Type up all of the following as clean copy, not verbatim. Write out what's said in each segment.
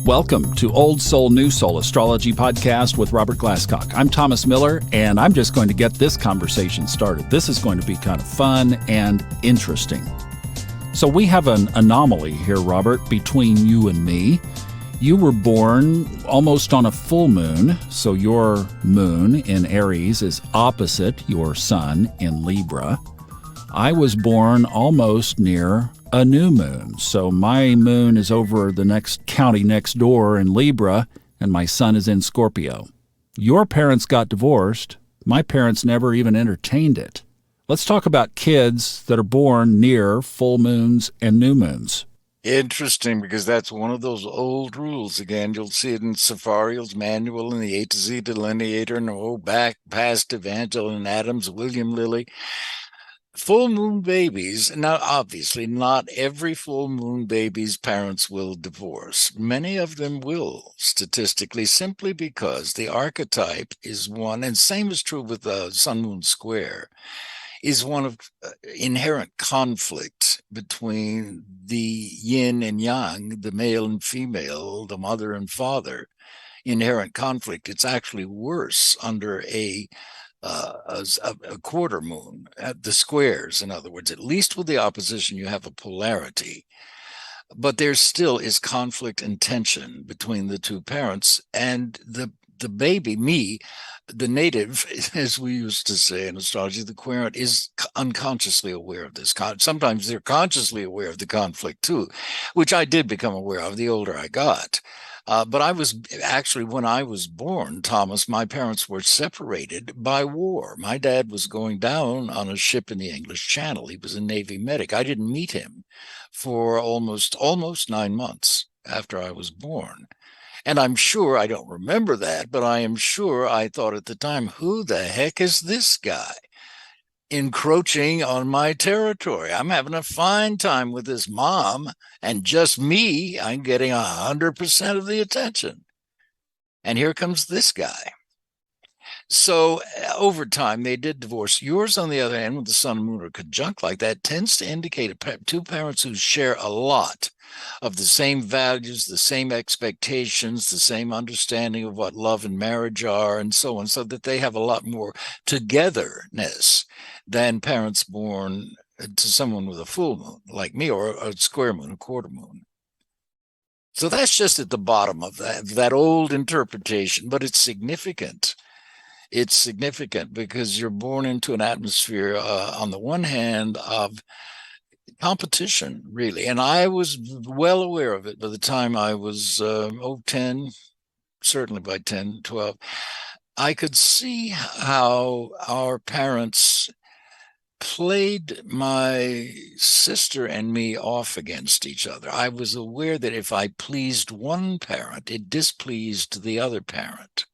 Welcome to Old Soul, New Soul Astrology Podcast with Robert Glasscock. I'm Thomas Miller, and I'm just going to get this conversation started. This is going to be kind of fun and interesting. So we have an anomaly here, Robert, between you and me. You were born almost on a full moon, so your moon in Aries is opposite your sun in Libra. I was born almost near a new moon, so my moon is over the next county next door in Libra, and my sun is in Scorpio. Your parents got divorced. My parents never even entertained it. Let's talk about kids that are born near full moons and new moons. Interesting, because that's one of those old rules. Again, you'll see it in Safariel's manual in the A to Z delineator, and back past Evangeline Adams, William Lilly. Full moon babies, now obviously not every full moon baby's parents will divorce. Many of them will, statistically, simply because the archetype is one, and same is true with the sun-moon square, is one of inherent conflict between the yin and yang, the male and female, the mother and father. Inherent conflict. It's actually worse under a quarter moon, the squares, in other words. At least with the opposition, you have a polarity. But there still is conflict and tension between the two parents, and the baby, me, the native, as we used to say in astrology, the querent, is unconsciously aware of this. Sometimes they're consciously aware of the conflict too, which I did become aware of the older I got. But I was actually, when I was born, Thomas, my parents were separated by war. My dad was going down on a ship in the English Channel. He was a Navy medic. I didn't meet him for almost 9 months after I was born. And I'm sure, I don't remember that, but I am sure I thought at the time, who the heck is this guy encroaching on my territory? I'm having a fine time with this mom, and just me, I'm getting 100% of the attention. And here comes this guy. So over time, they did divorce. Yours, on the other hand, with the sun and moon are conjunct like that, tends to indicate two parents who share a lot of the same values, the same expectations, the same understanding of what love and marriage are, and so on, so that they have a lot more togetherness than parents born to someone with a full moon, like me, or a square moon, a quarter moon. So that's just at the bottom of that old interpretation, but it's significant. It's significant because you're born into an atmosphere, on the one hand, of competition, really. And I was well aware of it by the time I was 10, certainly by 10, 12. I could see how our parents played my sister and me off against each other. I was aware that if I pleased one parent, it displeased the other parent,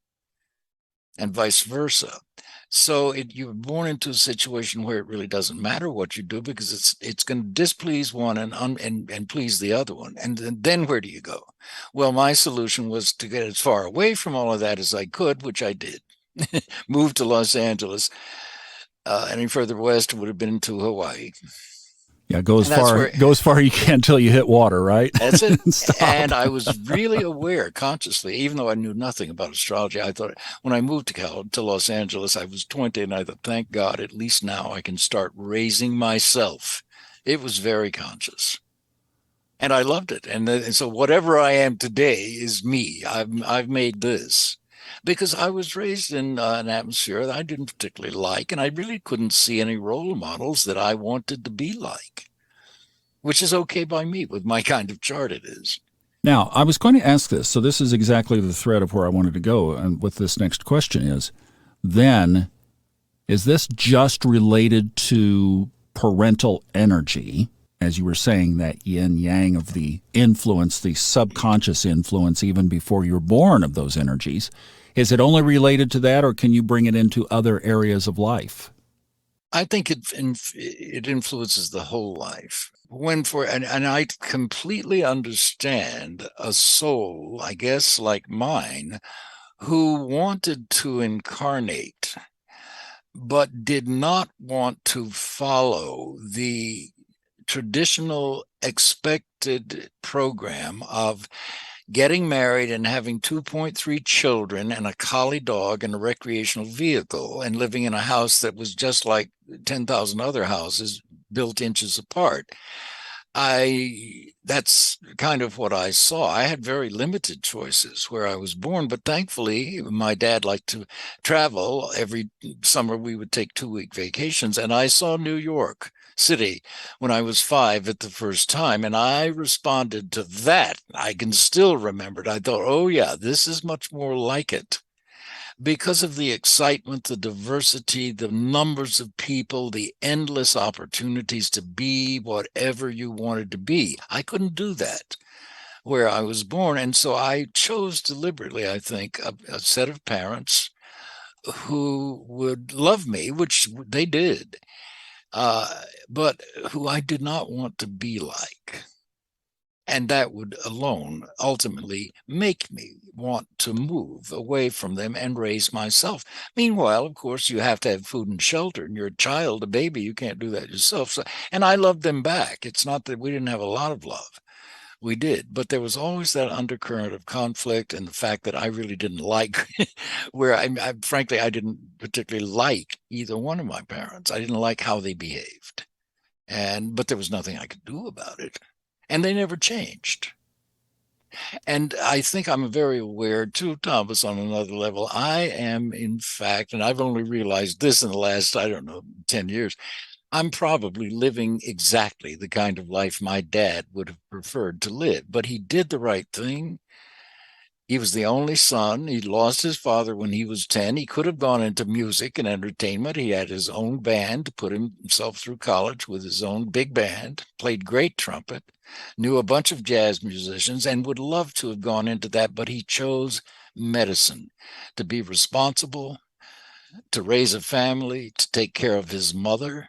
and vice versa. So you're born into a situation where it really doesn't matter what you do, because it's going to displease one and please the other one. And then where do you go? Well, my solution was to get as far away from all of that as I could, which I did. Moved to Los Angeles. Any further west would have been to Hawaii. Yeah, go as far you can until you hit water, right? That's it. And I was really aware consciously, even though I knew nothing about astrology. I thought, when I moved to Los Angeles, I was 20, and I thought, thank God, at least now I can start raising myself. It was very conscious, and I loved it. And so whatever I am today is me. I've made this because I was raised in an atmosphere that I didn't particularly like, and I really couldn't see any role models that I wanted to be like, which is okay by me. With my kind of chart, it is. Now, I was going to ask this, so this is exactly the thread of where I wanted to go, and with this next question is this just related to parental energy, as you were saying, that yin-yang of the influence, the subconscious influence, even before you're born, of those energies? Is it only related to that, or can you bring it into other areas of life? I think it influences the whole life. And I completely understand a soul, I guess, like mine, who wanted to incarnate, but did not want to follow the traditional expected program of getting married and having 2.3 children and a collie dog and a recreational vehicle and living in a house that was just like 10,000 other houses built inches apart. That's kind of what I saw. I had very limited choices where I was born, but thankfully my dad liked to travel. Every summer we would take 2-week vacations, and I saw New York City when I was 5 at the first time, and I responded to that. I can still remember it. I thought, oh yeah, this is much more like it, because of the excitement, the diversity, the numbers of people, the endless opportunities to be whatever you wanted to be. I couldn't do that where I was born. And so I chose deliberately, I think, a set of parents who would love me, which they did, but who I did not want to be like. And that would alone ultimately make me want to move away from them and raise myself. Meanwhile, of course, you have to have food and shelter, and you're a child, a baby, you can't do that yourself. So, and I loved them back. It's not that we didn't have a lot of love. We did, but there was always that undercurrent of conflict and the fact that I really didn't like where frankly, I didn't particularly like either one of my parents. I didn't like how they behaved. But there was nothing I could do about it. And they never changed. And I think I'm very aware too, Thomas, on another level. I am, in fact, and I've only realized this in the last, I don't know, 10 years, I'm probably living exactly the kind of life my dad would have preferred to live. But he did the right thing. He was the only son. He lost his father when he was 10. He could have gone into music and entertainment. He had his own band to put himself through college with his own big band, played great trumpet, knew a bunch of jazz musicians, and would love to have gone into that. But he chose medicine, to be responsible, to raise a family, to take care of his mother.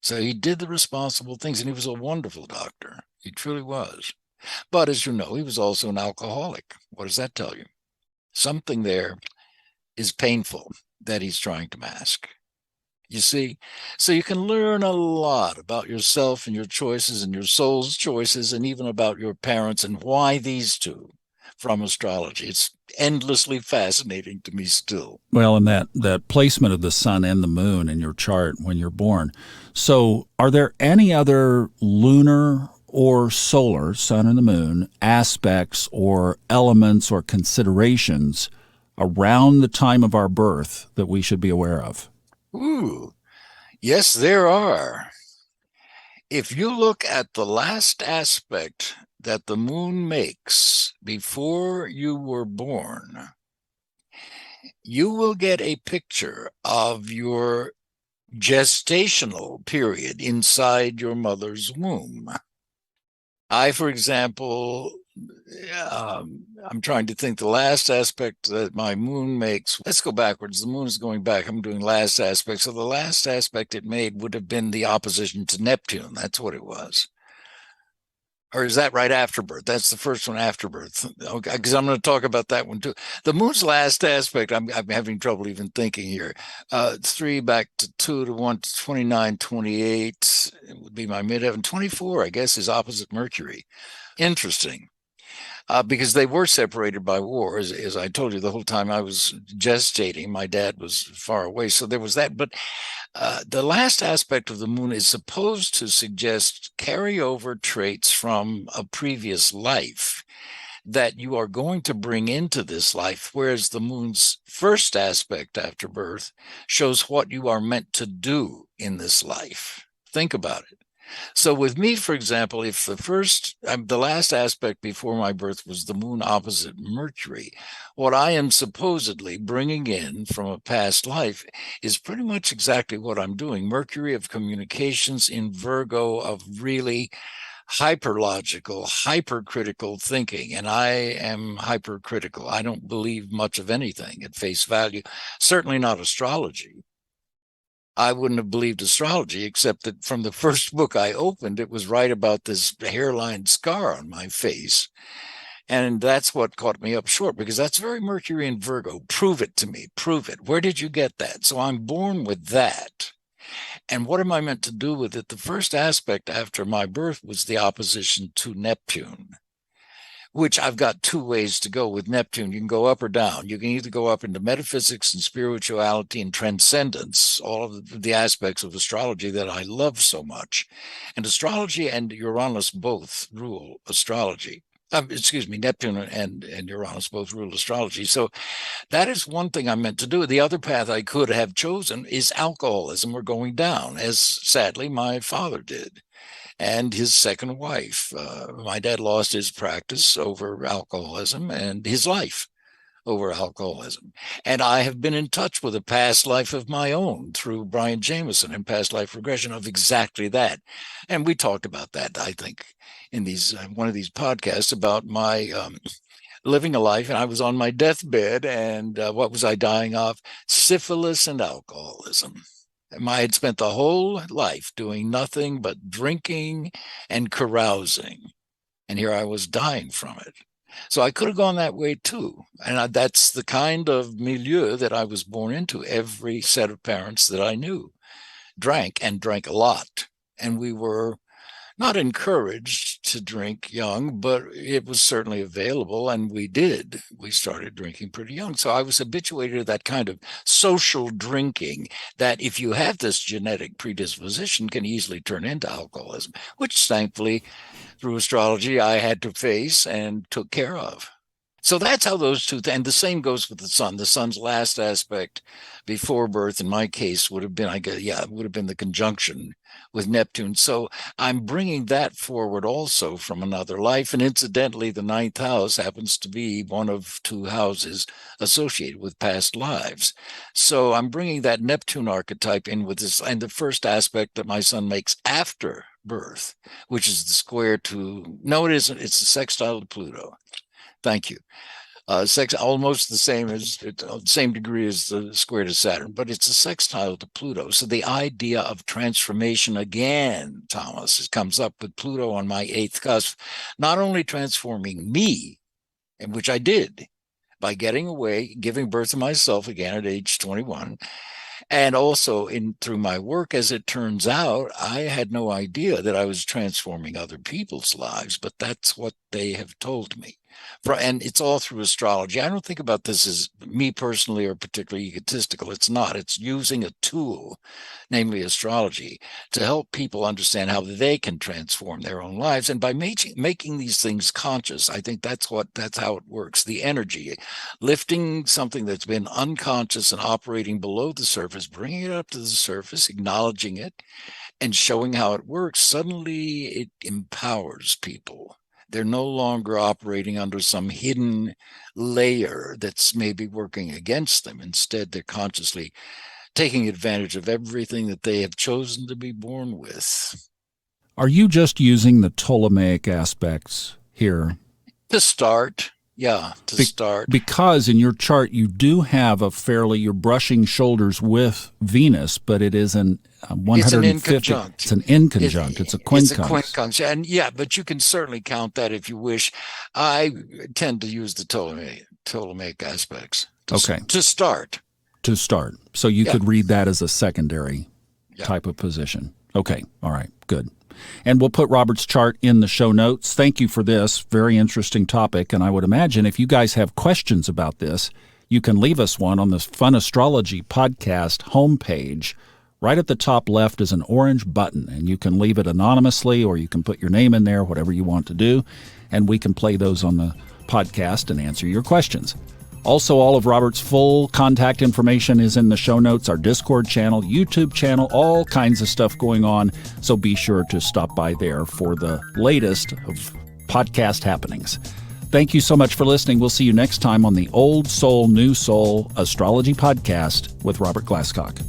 So he did the responsible things, and he was a wonderful doctor. He truly was. But as you know, he was also an alcoholic. What does that tell you? Something there is painful that he's trying to mask. You see? So you can learn a lot about yourself and your choices and your soul's choices, and even about your parents and why these two from astrology. It's endlessly fascinating to me still. Well, and that placement of the sun and the moon in your chart when you're born. So are there any other lunar or solar, sun and the moon, aspects or elements or considerations around the time of our birth that we should be aware of? Ooh, yes, there are. If you look at the last aspect that the moon makes before you were born, you will get a picture of your gestational period inside your mother's womb. For example, I'm trying to think the last aspect that my moon makes. Let's go backwards. The moon is going back. I'm doing last aspect. So the last aspect it made would have been the opposition to Neptune. That's what it was. Or is that right after birth? That's the first one after birth. Okay, because I'm going to talk about that one too. The moon's last aspect, I'm having trouble even thinking here. 3 back to 2 to 1 to 29, 28 it would be my midheaven. 24, I guess, is opposite Mercury. Interesting. Because they were separated by war. As I told you, the whole time I was gestating, my dad was far away. So there was that. But the last aspect of the moon is supposed to suggest carryover traits from a previous life that you are going to bring into this life, whereas the moon's first aspect after birth shows what you are meant to do in this life. Think about it. So with me, for example, if the last aspect before my birth was the moon opposite Mercury, what I am supposedly bringing in from a past life is pretty much exactly what I'm doing. Mercury of communications in Virgo of really hyperlogical, hypercritical thinking. And I am hypercritical. I don't believe much of anything at face value, certainly not astrology. I wouldn't have believed astrology, except that from the first book I opened, it was right about this hairline scar on my face. And that's what caught me up short, because that's very Mercury in Virgo. Prove it to me. Prove it. Where did you get that? So I'm born with that. And what am I meant to do with it? The first aspect after my birth was the opposition to Neptune, which I've got two ways to go with Neptune. You can go up or down. You can either go up into metaphysics and spirituality and transcendence, all of the aspects of astrology that I love so much. And astrology and Uranus both rule astrology. Neptune and Uranus both rule astrology. So that is one thing I meant to do. The other path I could have chosen is alcoholism or going down, as sadly my father did. And his second wife. My dad lost his practice over alcoholism and his life over alcoholism. And I have been in touch with a past life of my own through Brian Jameson and past life regression of exactly that. And we talked about that, I think, in one of these podcasts about my living a life. And I was on my deathbed. And what was I dying of? Syphilis and alcoholism. I had spent the whole life doing nothing but drinking and carousing. And here I was dying from it. So I could have gone that way too. And that's the kind of milieu that I was born into. Every set of parents that I knew drank a lot. And we were not encouraged to drink young, but it was certainly available. And we did. We started drinking pretty young. So I was habituated to that kind of social drinking that, if you have this genetic predisposition, can easily turn into alcoholism, which thankfully through astrology I had to face and took care of. So that's how those two, and the same goes with the sun. The sun's last aspect before birth, in my case, would have been, the conjunction with Neptune. So I'm bringing that forward also from another life. And incidentally, the ninth house happens to be one of two houses associated with past lives. So I'm bringing that Neptune archetype in with this, and the first aspect that my son makes after birth, which is the square to, no, it isn't, it's the sextile to Pluto. Thank you. Almost the same degree as the square to Saturn, but it's a sextile to Pluto. So the idea of transformation again, Thomas, comes up with Pluto on my eighth cusp, not only transforming me, which I did by getting away, giving birth to myself again at age 21, and also through my work, as it turns out, I had no idea that I was transforming other people's lives, but that's what they have told me. And it's all through astrology. I don't think about this as me personally or particularly egotistical. It's not. It's using a tool, namely astrology, to help people understand how they can transform their own lives. And by making these things conscious, I think that's how it works. The energy, lifting something that's been unconscious and operating below the surface, bringing it up to the surface, acknowledging it, and showing how it works. Suddenly it empowers people. They're no longer operating under some hidden layer that's maybe working against them. Instead, they're consciously taking advantage of everything that they have chosen to be born with. Are you just using the Ptolemaic aspects here? To start. Yeah, start. Because in your chart, you do have you're brushing shoulders with Venus, but it is an 150. It's an inconjunct. It's a quincunx. It's a quincunx. And but you can certainly count that if you wish. I tend to use the Ptolemaic aspects. To start. So you could read that as a secondary type of position. Okay. All right. Good. And we'll put Robert's chart in the show notes. Thank you for this very interesting topic. And I would imagine if you guys have questions about this, you can leave us one on the Fun Astrology podcast homepage. Right at the top left is an orange button, and you can leave it anonymously or you can put your name in there, whatever you want to do, and we can play those on the podcast and answer your questions. Also, all of Robert's full contact information is in the show notes, our Discord channel, YouTube channel, all kinds of stuff going on. So be sure to stop by there for the latest of podcast happenings. Thank you so much for listening. We'll see you next time on the Old Soul, New Soul Astrology Podcast with Robert Glasscock.